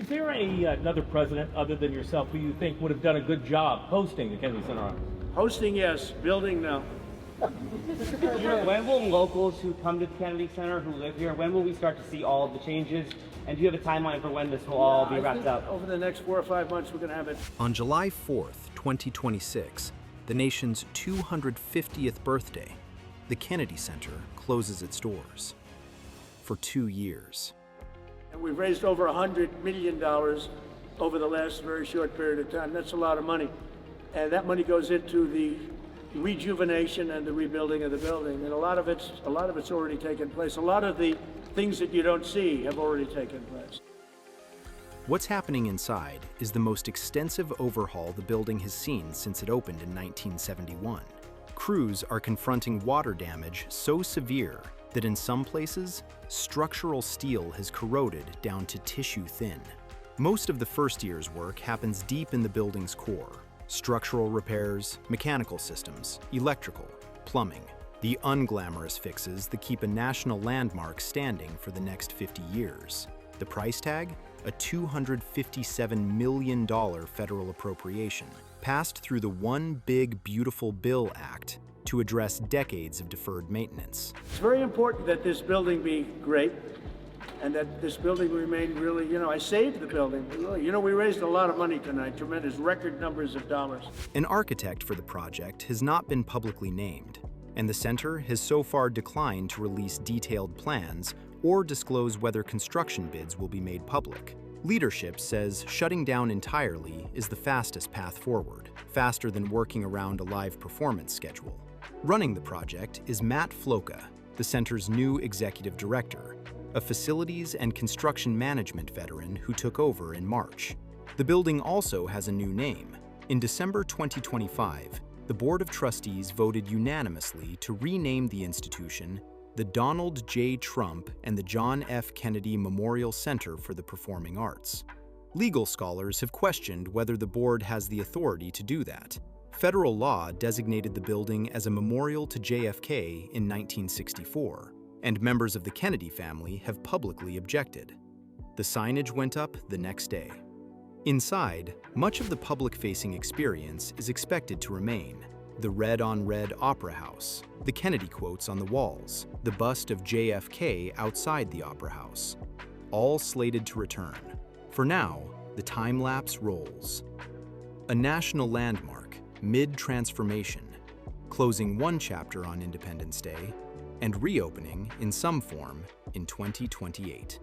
Is there another president other than yourself who you think would have done a good job hosting the Kennedy Center Honors? Hosting, yes. Building, no. When will locals who come to the Kennedy Center, who live here, when will we start to see all of the changes? And do you have a timeline for when this will all be wrapped up? Over the next 4 or 5 months, we're going to have it. On July 4th, 2026, the nation's 250th birthday, the Kennedy Center closes its doors for 2 years. And we've raised over $100 million over the last very short period of time. That's a lot of money. And that money goes into the rejuvenation and the rebuilding of the building. And a lot of it's already taken place. A lot of the things that you don't see have already taken place. What's happening inside is the most extensive overhaul the building has seen since it opened in 1971. Crews are confronting water damage so severe that in some places, structural steel has corroded down to tissue thin. Most of the first year's work happens deep in the building's core. Structural repairs, mechanical systems, electrical, plumbing. The unglamorous fixes that keep a national landmark standing for the next 50 years. The price tag? A $257 million federal appropriation, passed through the One Big Beautiful Bill Act to address decades of deferred maintenance. It's very important that this building be great and that this building remain really, I saved the building. Really. We raised a lot of money tonight, tremendous record numbers of dollars. An architect for the project has not been publicly named, and the center has so far declined to release detailed plans or disclose whether construction bids will be made public. Leadership says shutting down entirely is the fastest path forward, faster than working around a live performance schedule. Running the project is Matt Floca, the center's new executive director, a facilities and construction management veteran who took over in March. The building also has a new name. In December 2025, the Board of Trustees voted unanimously to rename the institution the Donald J. Trump and the John F. Kennedy Memorial Center for the Performing Arts. Legal scholars have questioned whether the board has the authority to do that. Federal law designated the building as a memorial to JFK in 1964, and members of the Kennedy family have publicly objected. The signage went up the next day. Inside, much of the public-facing experience is expected to remain. The red-on-red Opera House, the Kennedy quotes on the walls, the bust of JFK outside the Opera House, all slated to return. For now, the time-lapse rolls. A national landmark, mid-transformation, closing one chapter on Independence Day and reopening in some form in 2028.